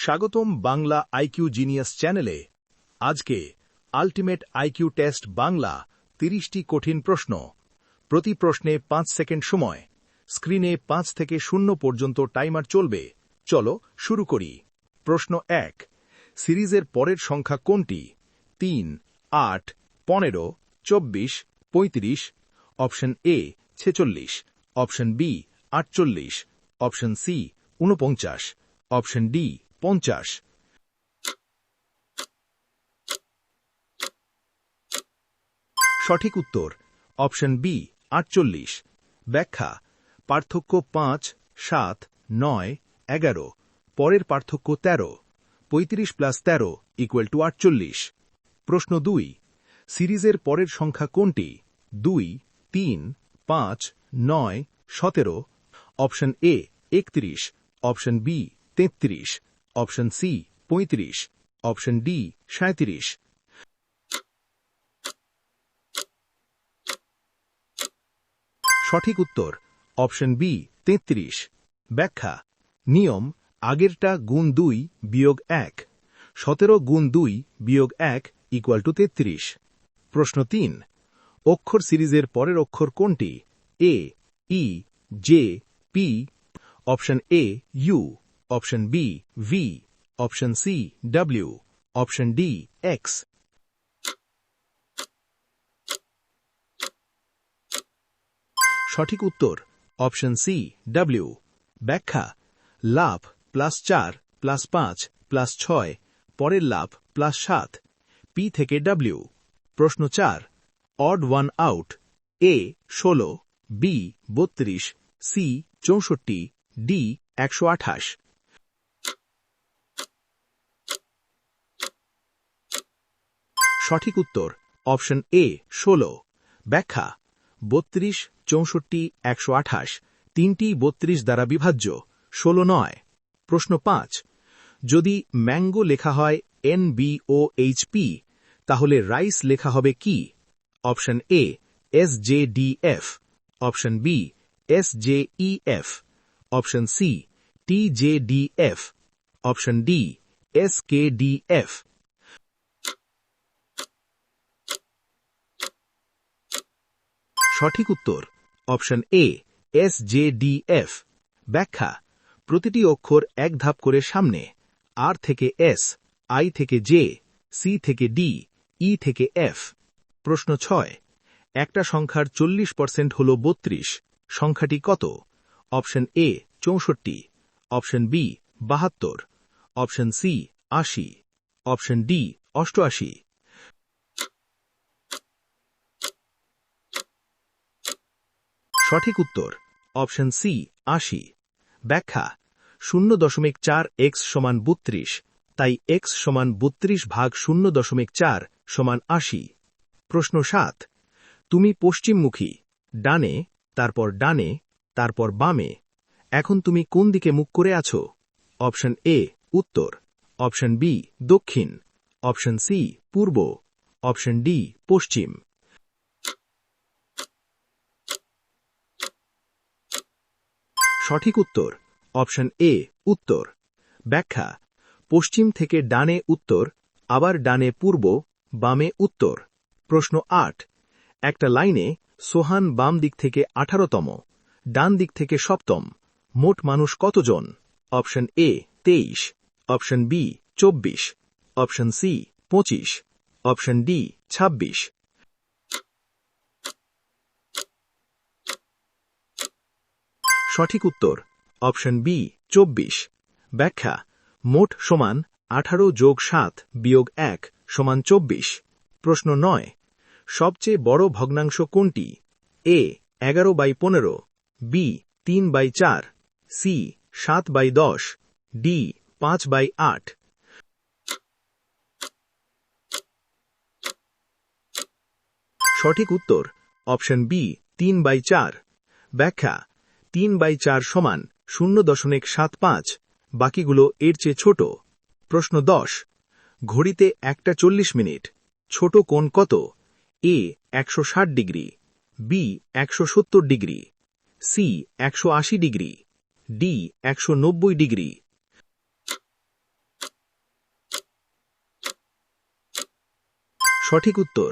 স্বাগতম Bangla IQ genius চ্যানেলে। আজকে আল্টিমেট আইকিউ টেস্ট বাংলা 30টি কঠিন প্রশ্ন। প্রতি প্রশ্নে 5 সেকেন্ড সময়। স্ক্রিনে 5 থেকে 0 পর্যন্ত টাইমার চলবে। চলো শুরু করি। প্রশ্ন 1। সিরিজের পরের সংখ্যা কোনটি? 3, 8, 15, 24, 35। Option A 46, option B 48, option C 49, option D 50। সঠিক উত্তর অপশন বি 48। ব্যাখ্যা: পার্থক্য 5, 7, 9, 11, পরের পার্থক্য 13, 35 + 13 = 48। প্রশ্ন 2। সিরিজের পরের সংখ্যা কোনটি? 2, 3, 5, 9, 17। Option A 31, option B 33, option C 35, option D 37। সঠিক উত্তর অপশন বি 33। ব্যাখ্যা: নিয়ম আগেরটা গুণ 2 বিয়োগ 1, 17 গুণ 2 বিয়োগ 1 = 33। প্রশ্ন 3। অক্ষর সিরিজের পরের অক্ষর কোনটি? A, E, J, P. Option A U, option B V, option C W, option D X. সঠিক উত্তর অপশন সি ডব্লিউ। ব্যাখ্যা: লাভ +4 +5 +6, পরের লাভ +7, পি থেকে ডব্লিউ। প্রশ্ন 4। অড ওয়ান আউট: এ 16, বি 32, সি 64, ডি 128। সঠিক উত্তর অপশন এ 16। ব্যাখ্যা: 32, 64, 128 তিনটি 32 দ্বারা বিভাজ্য, 16 নয়। প্রশ্ন 5। যদি ম্যাঙ্গো লেখা হয় NBOHP, তাহলে রাইস লেখা হবে কি? Option A SJDF, option B SJEF, option C TJDF, option D SKDF। সঠিক উত্তর অপশন এ SJDF। ব্যাখ্যা: প্রতিটি অক্ষর এক ধাপ করে সামনে, আর থেকে এস, আই থেকে জে, সি থেকে ডি, ই থেকে এফ। প্রশ্ন 6। একটা সংখ্যার 40% হল 32, সংখ্যাটি কত? Option A 64, option B 72, option C 80, option D 88। সঠিক উত্তর অপশন সি 80। ব্যাখ্যা: 0.4x = 32, তাই x = 32/0.4 = 80। প্রশ্ন 7। তুমি পশ্চিমমুখী, ডানে, তারপর ডানে, তারপর বামে। এখন তুমি কোন দিকে মুখ করে আছো? অপশন এ উত্তর, অপশন বি দক্ষিণ, অপশন সি পূর্ব, অপশন ডি পশ্চিম। সঠিক উত্তর অপশন এ উত্তর। ব্যাখ্যা: পশ্চিম থেকে ডানে উত্তর, আবার ডানে পূর্ব, বামে উত্তর। প্রশ্ন 8। একটা লাইনে সোহান বাম দিক থেকে 18তম, ডান দিক থেকে 7ম। মোট মানুষ কতজন? Option A 23, option B 24, option C 25, option D 26। সঠিক উত্তর অপশন বি 24। ব্যাখ্যা: মোট সমান 18 + 7 - 1 = 24। প্রশ্ন 9। সবচেয়ে বড় ভগ্নাংশ কোনটি? এ 11/15, বি 3/4, সি 7/10, ডি 5/8। সঠিক উত্তর অপশন বি 3/4। ব্যাখ্যা: 3/4 = 0.75, বাকিগুলো এর চেয়ে ছোট। প্রশ্ন 10। ঘড়িতে 1টা 40 মিনিট, ছোট কোণ কত? A 160 degree, B 170 degree, C 180 degree, D 190 degree. সঠিক উত্তর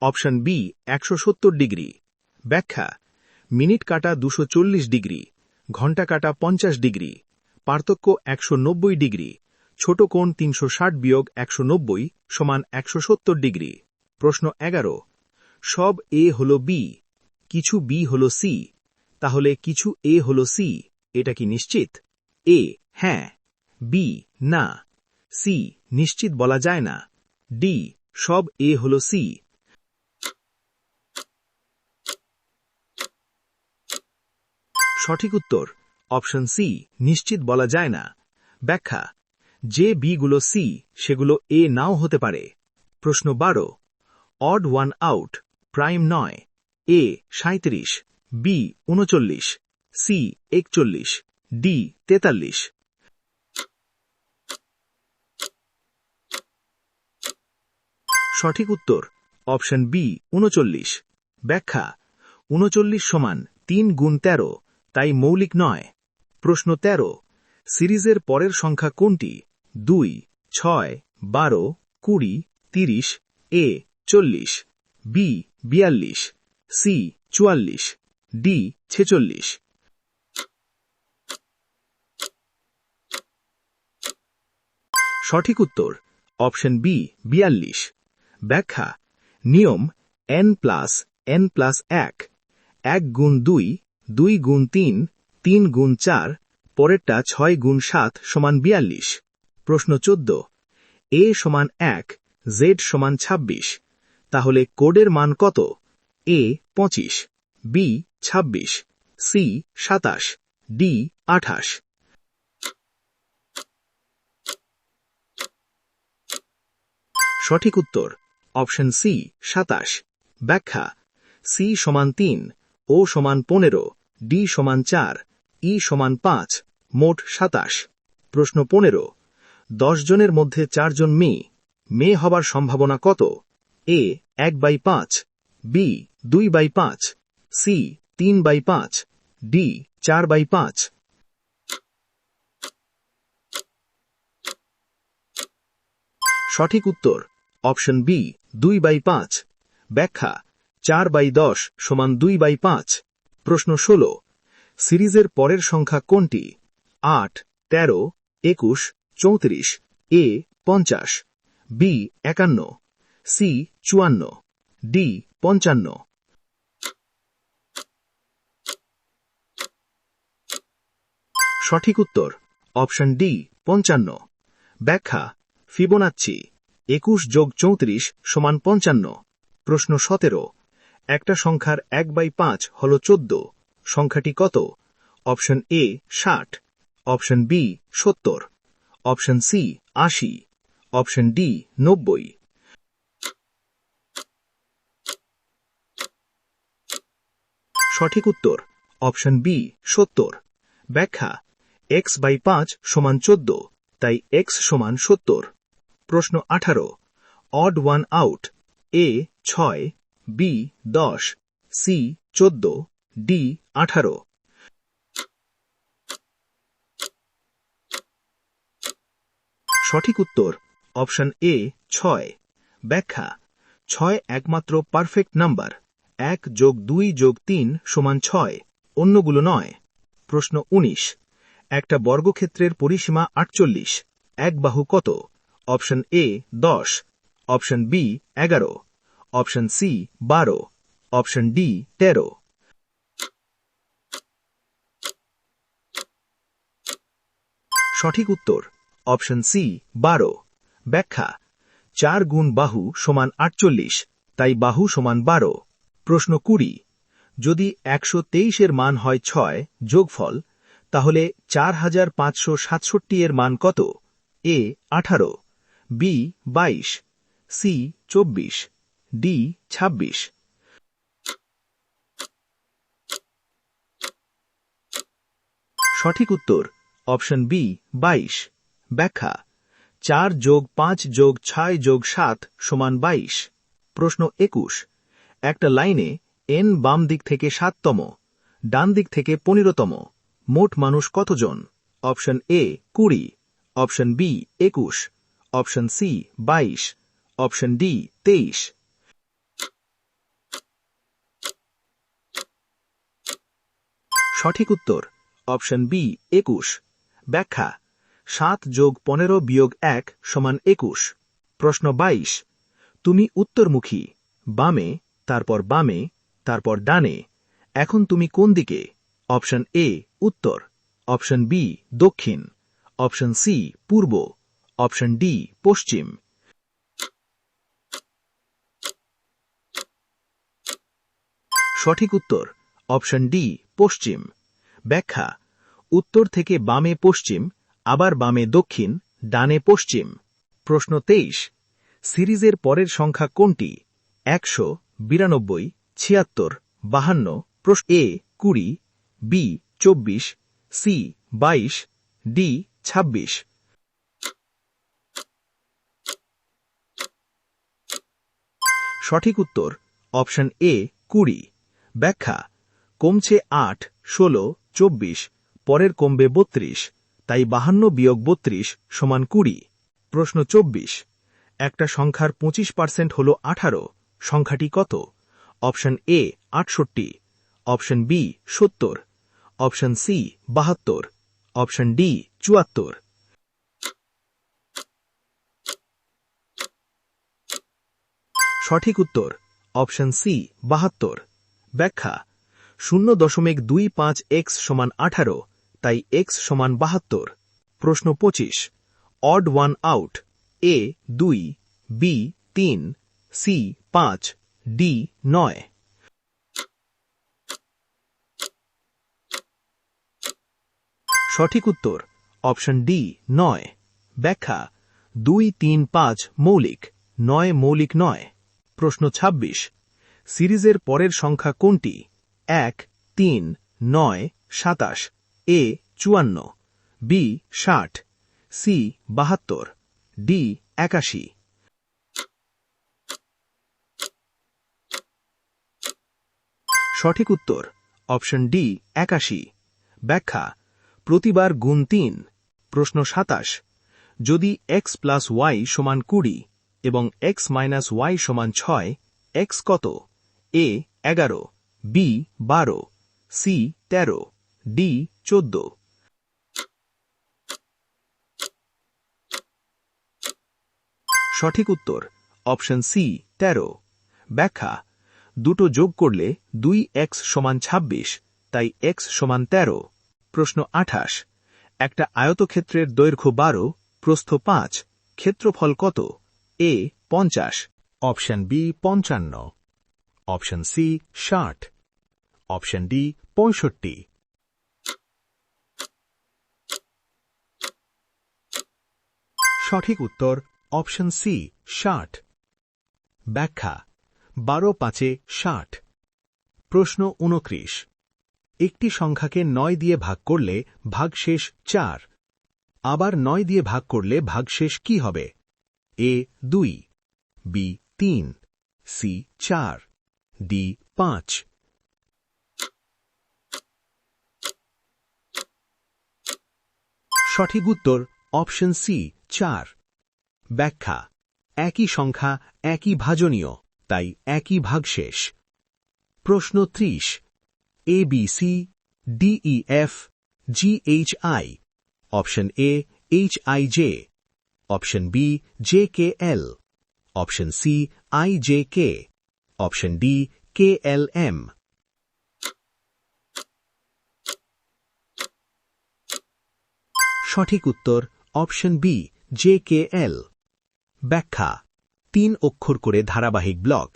অপশন বি 170 ডিগ্রি। ব্যাখ্যা মিনিট কাটা 240 ডিগ্রি, ঘণ্টা কাটা 50 ডিগ্রি, পার্থক্য 190 ডিগ্রি, ছোট কোণ 360-190 সমান 170 ডিগ্রি। প্রশ্ন 11 সব এ হল বি, কিছু বি হল সি, তাহলে কিছু এ হল সি, এটা কি নিশ্চিত? এ হ্যাঁ, বি না, সি নিশ্চিত বলা যায় না, ডি সব এ হল সি। সঠিক উত্তর অপশন সি নিশ্চিত বলা যায় না। ব্যাখ্যা যে বি গুলো সি সেগুলো এ নাও হতে পারে। প্রশ্ন 12 অড ওয়ান আউট প্রাইম নয়, এ 37, বি 39, সি 41, ডি 43। সঠিক উত্তর অপশন বি 39। ব্যাখ্যা 39 সমান 3 গুণ 13, তাই মৌলিক নয়। প্রশ্ন 13 সিরিজের পরের সংখ্যা কোনটি? 2, 6, 12, 20, 30, এ 40, বি 42, সি 44, ডি 46। সঠিক উত্তর অপশন বি 42। ব্যাখ্যা নিয়ম n+n+1, 1 গুণ 2, 2 গুণ 3, 3 গুণ 4, পরেরটা 6 গুণ 7 সমান 42। প্রশ্ন 14 এ সমান 1, জেড সমান 26, তাহলে কোডের মান কত? এ 25, বি 26, সি 27, ডি 28। সঠিক উত্তর অপশন সি 27। ব্যাখ্যা সি সমান 3, ও সমান 15, ডি সমান 4, ই সমান 5, মোট 27। প্রশ্ন 15 10 জনের মধ্যে 4 জন মেয়ে হবার সম্ভাবনা কত? এ 1/5, বি 2/5, সি 3/5, ডি 4/5। সঠিক উত্তর অপশন বি 2/5। ব্যাখ্যা 4/10 সমান 2/5। প্রশ্ন 16 সিরিজের পরের সংখ্যা কোনটি? 8, 13, 21, 34, এ 50, বি 51, সি 54, ডি 55। সঠিক উত্তর অপশন ডি 55। ব্যাখ্যা ফিবোনাচ্চি 21 যোগ 34 সমান 55। প্রশ্ন 17 একটা সংখ্যার 1/5 হল 14, সংখ্যাটি কত? Option A 60, option B 70, option C 80, option D 90। সঠিক উত্তর অপশন বি 70। ব্যাখ্যা x/5 সমান 14, তাই x সমান 70। প্রশ্ন 18 অড ওয়ান আউট এ 6, বি 10, সি 14, ডি 18। সঠিক উত্তর অপশন এ 6। ব্যাখ্যা 6 একমাত্র পারফেক্ট নাম্বার, 1 যোগ 2 যোগ 3 সমান 6, অন্যগুলো নয়। প্রশ্ন 19 একটা বর্গক্ষেত্রের পরিসীমা 48, এক বাহু কত? Option A 10, option B 11, option C 12, option D 13। সঠিক উত্তর অপশন সি 12। ব্যাখ্যা 4 গুণ বাহু সমান 48, তাই বাহু সমান 12। প্রশ্ন 20 যদি 123 এর মান হয় 6, যোগফল, তাহলে 4567 এর মান কত? এ 18, বি 22, সি 24, ডি 26। সঠিক উত্তর অপশন বি 22। ব্যাখ্যা 4 যোগ 5 যোগ 6 যোগ 7 সমান 22। প্রশ্ন 21 একটা লাইনে এন বাম দিক থেকে 7তম, ডান দিক থেকে 15তম, মোট মানুষ কতজন? Option A 20, option B 21, option C 22, option D 23। সঠিক উত্তর অপশন বি 21। ব্যাখ্যা 7 যোগ 15 বিয়োগ 1 সমান 21। প্রশ্ন 22। তুমি উত্তরমুখী, বামে, তারপর বামে, তারপর ডানে, এখন তুমি কোন দিকে? অপশন এ উত্তর, অপশন বি দক্ষিণ, অপশন সি পূর্ব, অপশন ডি পশ্চিম। সঠিক উত্তর অপশন ডি পশ্চিম। ব্যাখ্যা উত্তর থেকে বামে পশ্চিম, আবার বামে দক্ষিণ, ডানে পশ্চিম। প্রশ্ন 23। সিরিজের পরের সংখ্যা কোনটি? 100, 92, 76, 52। প্রশ্ন এ 20, বি 24, সি 22, ডি 26। সঠিক উত্তর অপশন এ 20। ব্যাখ্যা কমছে 8, 16, 24, পরের কমবে 32, তাই 52 বিয়োগ 32 সমান 20। প্রশ্ন 24। একটা সংখ্যার 25% হল 18, সংখ্যাটি কত? Option A 68, option B 70, option C 72, option D 74। সঠিক উত্তর অপশন সি 72। ব্যাখ্যা 0.25x সমান 18, তাই x সমান 72। প্রশ্ন 25। অড ওয়ান আউট, এ 2, বি 3, সি 5, ডি 9। সঠিক উত্তর অপশন ডি 9। ব্যাখ্যা 2, 3, 5 মৌলিক, 9 মৌলিক নয়। প্রশ্ন 26। সিরিজের পরের সংখ্যা কোনটি? 1, 3, 9, 27, এ 54, বি 60, সি 72, ডি 81। সঠিক উত্তর অপশন ডি 81। ব্যাখ্যা প্রতিবার গুণ 3। প্রশ্ন 27। যদি x প্লাস ওয়াই সমান 20 এবং x মাইনাস ওয়াই সমান 6, x কত? এ 11, বি 12, সি 13, ডি 14। সঠিক উত্তর অপশন সি 13। ব্যাখ্যা দুটো যোগ করলে 2x সমান 26, তাই x সমান 13। প্রশ্ন 28। একটা আয়তক্ষেত্রের দৈর্ঘ্য 12, প্রস্থ 5, ক্ষেত্রফল কত? A 50, option B 55, option C 60, option D 65। সঠিক উত্তর অপশন সি 60। ব্যাখ্যা 12 5 60। প্রশ্ন 29। একটি সংখ্যাকে 9 দিয়ে ভাগ করলে ভাগশেষ 4, আবার 9 দিয়ে ভাগ করলে ভাগশেষ কি হবে? এ 2, বি 3, সি 4, ডি 5। সঠিক উত্তর অপশন সি 4। ব্যাখ্যা একই সংখ্যা একই ভাজনীয়, তাই একই ভাগশেষ। প্রশ্ন 30। A B C D E F G H I, option A H I J, option B J K L, option C I J K, option D K L M. সঠিক উত্তর option B J K L. ব্যাখ্যা 3 অক্ষর করে ধারাবাহিক block,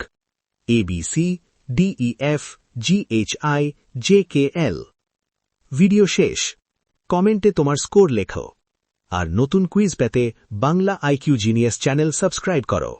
A B C D E F G H I J K L. Video শেষ। কমেন্টে তোমার score লেখো। আর নতুন কুইজ পেতে Bangla IQ genius channel subscribe করো।